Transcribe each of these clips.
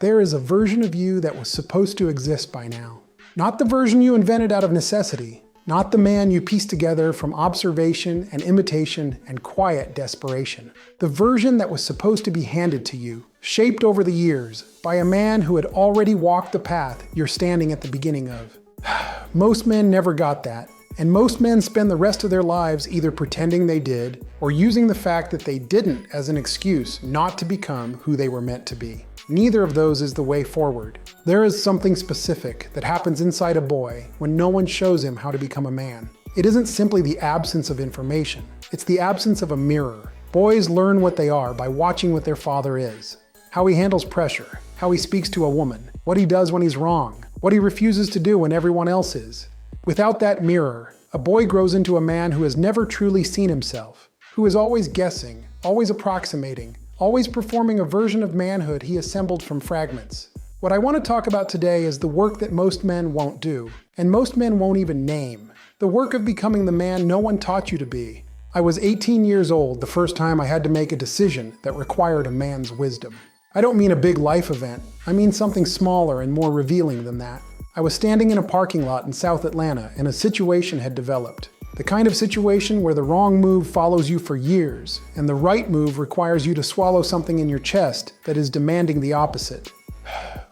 there is a version of you that was supposed to exist by now. Not the version you invented out of necessity, not the man you pieced together from observation and imitation and quiet desperation. The version that was supposed to be handed to you, shaped over the years, by a man who had already walked the path you're standing at the beginning of. Most men never got that, and most men spend the rest of their lives either pretending they did, or using the fact that they didn't as an excuse not to become who they were meant to be. Neither of those is the way forward. There is something specific that happens inside a boy when no one shows him how to become a man. It isn't simply the absence of information, it's the absence of a mirror. Boys learn what they are by watching what their father is. How he handles pressure, how he speaks to a woman, what he does when he's wrong, what he refuses to do when everyone else is. Without that mirror, a boy grows into a man who has never truly seen himself, who is always guessing, always approximating, always performing a version of manhood he assembled from fragments. What I want to talk about today is the work that most men won't do, and most men won't even name. The work of becoming the man no one taught you to be. I was 18 years old the first time I had to make a decision that required a man's wisdom. I don't mean a big life event, I mean something smaller and more revealing than that. I was standing in a parking lot in South Atlanta and a situation had developed. The kind of situation where the wrong move follows you for years, and the right move requires you to swallow something in your chest that is demanding the opposite.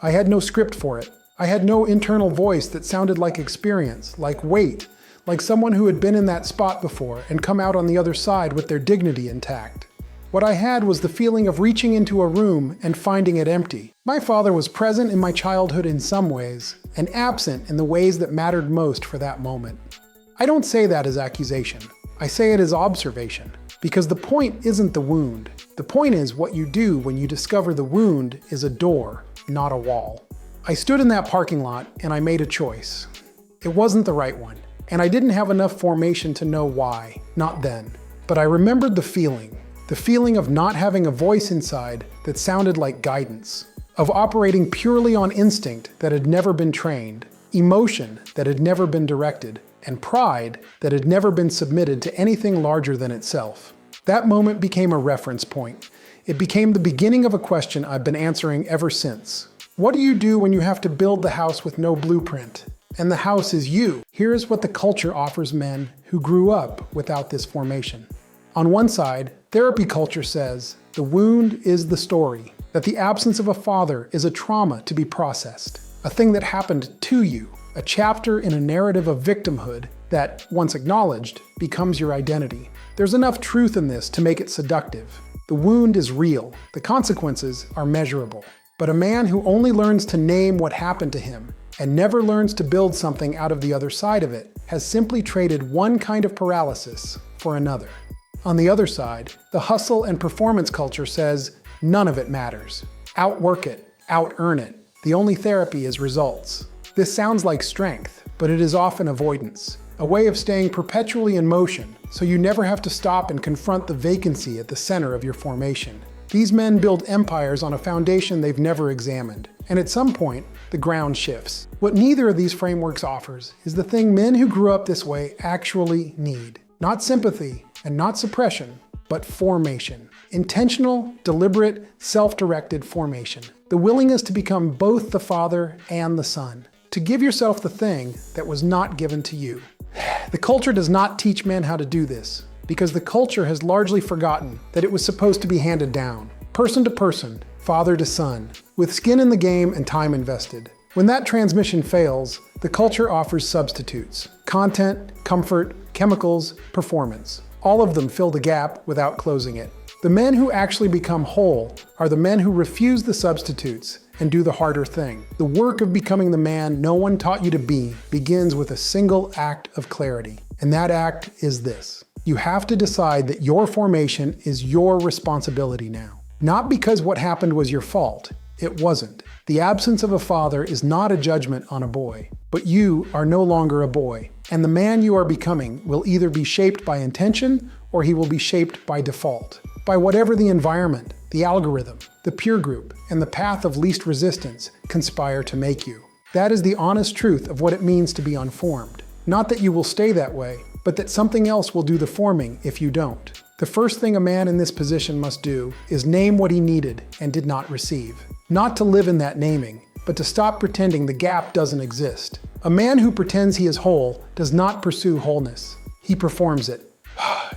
I had no script for it. I had no internal voice that sounded like experience, like weight, like someone who had been in that spot before and come out on the other side with their dignity intact. What I had was the feeling of reaching into a room and finding it empty. My father was present in my childhood in some ways, and absent in the ways that mattered most for that moment. I don't say that as accusation. I say it as observation, because the point isn't the wound. The point is what you do when you discover the wound is a door, not a wall. I stood in that parking lot and I made a choice. It wasn't the right one, and I didn't have enough formation to know why, not then. But I remembered the feeling of not having a voice inside that sounded like guidance, of operating purely on instinct that had never been trained, emotion that had never been directed, and pride that had never been submitted to anything larger than itself. That moment became a reference point. It became the beginning of a question I've been answering ever since. What do you do when you have to build the house with no blueprint? And the house is you. Here's what the culture offers men who grew up without this formation. On one side, therapy culture says the wound is the story, that the absence of a father is a trauma to be processed, a thing that happened to you, a chapter in a narrative of victimhood that, once acknowledged, becomes your identity. There's enough truth in this to make it seductive. The wound is real, the consequences are measurable. But a man who only learns to name what happened to him and never learns to build something out of the other side of it has simply traded one kind of paralysis for another. On the other side, the hustle and performance culture says none of it matters. Outwork it, out-earn it. The only therapy is results. This sounds like strength, but it is often avoidance, a way of staying perpetually in motion, so you never have to stop and confront the vacancy at the center of your formation. These men build empires on a foundation they've never examined, and at some point, the ground shifts. What neither of these frameworks offers is the thing men who grew up this way actually need. Not sympathy and not suppression, but formation. Intentional, deliberate, self-directed formation. The willingness to become both the father and the son. To give yourself the thing that was not given to you. The culture does not teach men how to do this, because the culture has largely forgotten that it was supposed to be handed down, person to person, father to son, with skin in the game and time invested. When that transmission fails, the culture offers substitutes: content, comfort, chemicals, performance. All of them fill the gap without closing it. The men who actually become whole are the men who refuse the substitutes and do the harder thing. The work of becoming the man no one taught you to be begins with a single act of clarity. And that act is this. You have to decide that your formation is your responsibility now. Not because what happened was your fault. It wasn't. The absence of a father is not a judgment on a boy, but you are no longer a boy. And the man you are becoming will either be shaped by intention or he will be shaped by default. By whatever the environment, the algorithm, the peer group, and the path of least resistance conspire to make you. That is the honest truth of what it means to be unformed. Not that you will stay that way, but that something else will do the forming if you don't. The first thing a man in this position must do is name what he needed and did not receive. Not to live in that naming, but to stop pretending the gap doesn't exist. A man who pretends he is whole does not pursue wholeness. He performs it.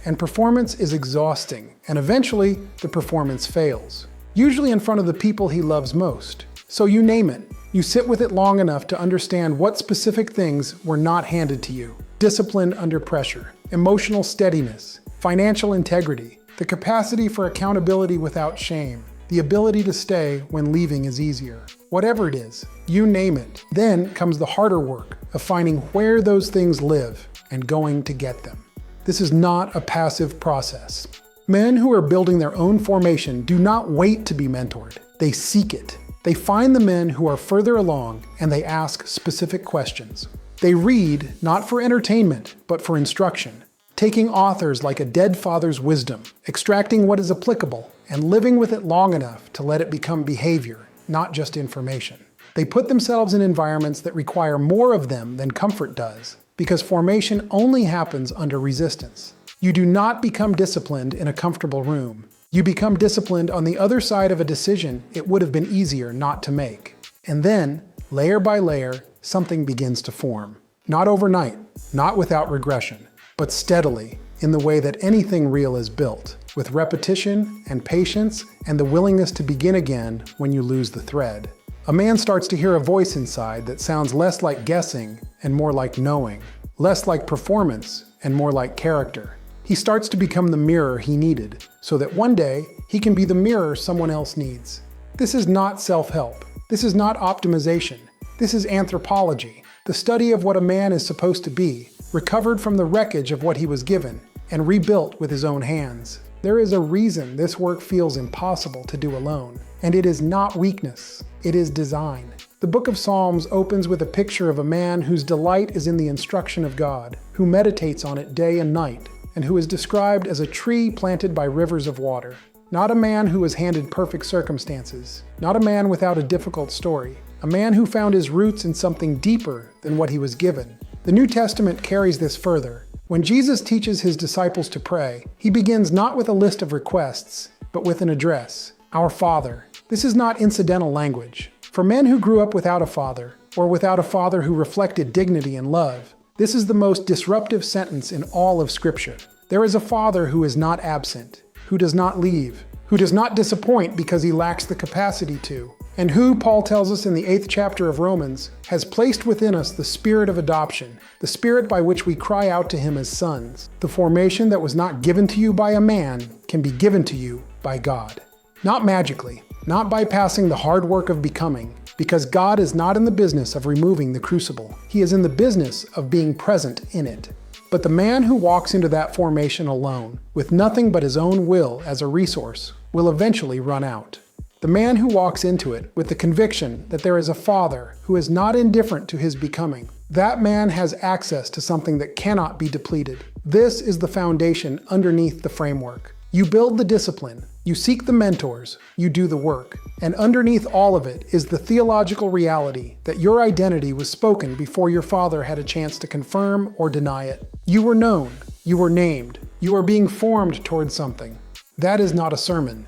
And performance is exhausting, and eventually the performance fails. Usually in front of the people he loves most. So you name it. You sit with it long enough to understand what specific things were not handed to you. Discipline under pressure, emotional steadiness, financial integrity, the capacity for accountability without shame, the ability to stay when leaving is easier. Whatever it is, you name it. Then comes the harder work of finding where those things live and going to get them. This is not a passive process. Men who are building their own formation do not wait to be mentored. They seek it. They find the men who are further along and they ask specific questions. They read not for entertainment, but for instruction, taking authors like a dead father's wisdom, extracting what is applicable, and living with it long enough to let it become behavior, not just information. They put themselves in environments that require more of them than comfort does, because formation only happens under resistance. You do not become disciplined in a comfortable room. You become disciplined on the other side of a decision it would have been easier not to make. And then, layer by layer, something begins to form. Not overnight, not without regression, but steadily, in the way that anything real is built, with repetition and patience and the willingness to begin again when you lose the thread. A man starts to hear a voice inside that sounds less like guessing and more like knowing, less like performance and more like character. He starts to become the mirror he needed, so that one day he can be the mirror someone else needs. This is not self-help. This is not optimization. This is anthropology, the study of what a man is supposed to be, recovered from the wreckage of what he was given, and rebuilt with his own hands. There is a reason this work feels impossible to do alone, and it is not weakness, it is design. The book of Psalms opens with a picture of a man whose delight is in the instruction of God, who meditates on it day and night, and who is described as a tree planted by rivers of water. Not a man who was handed perfect circumstances, not a man without a difficult story, a man who found his roots in something deeper than what he was given. The New Testament carries this further. When Jesus teaches his disciples to pray, he begins not with a list of requests, but with an address, Our Father. This is not incidental language. For men who grew up without a father, or without a father who reflected dignity and love, this is the most disruptive sentence in all of Scripture. There is a Father who is not absent, who does not leave, who does not disappoint because he lacks the capacity to, and who, Paul tells us in the 8th chapter of Romans, has placed within us the spirit of adoption, the spirit by which we cry out to him as sons. The formation that was not given to you by a man can be given to you by God. Not magically, not bypassing the hard work of becoming, because God is not in the business of removing the crucible. He is in the business of being present in it. But the man who walks into that formation alone, with nothing but his own will as a resource, will eventually run out. The man who walks into it with the conviction that there is a Father who is not indifferent to his becoming, that man has access to something that cannot be depleted. This is the foundation underneath the framework. You build the discipline, you seek the mentors, you do the work. And underneath all of it is the theological reality that your identity was spoken before your father had a chance to confirm or deny it. You were known, you were named, you are being formed towards something. That is not a sermon.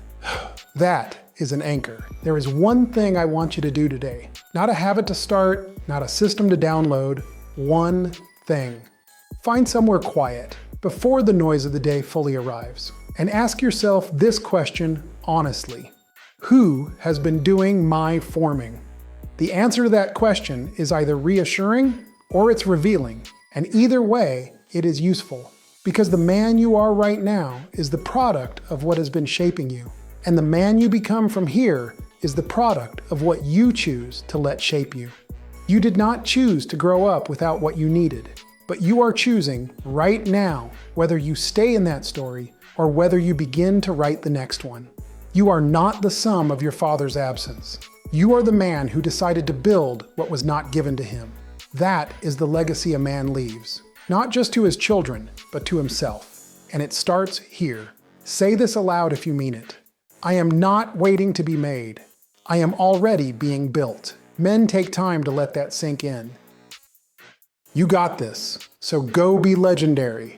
That is an anchor. There is one thing I want you to do today. Not a habit to start, not a system to download. One thing. Find somewhere quiet before the noise of the day fully arrives, and ask yourself this question honestly. Who has been doing my forming? The answer to that question is either reassuring or it's revealing, and either way, it is useful. Because the man you are right now is the product of what has been shaping you, and the man you become from here is the product of what you choose to let shape you. You did not choose to grow up without what you needed, but you are choosing right now whether you stay in that story or whether you begin to write the next one. You are not the sum of your father's absence. You are the man who decided to build what was not given to him. That is the legacy a man leaves, not just to his children, but to himself. And it starts here. Say this aloud if you mean it. I am not waiting to be made. I am already being built. Men take time to let that sink in. You got this, so go be legendary.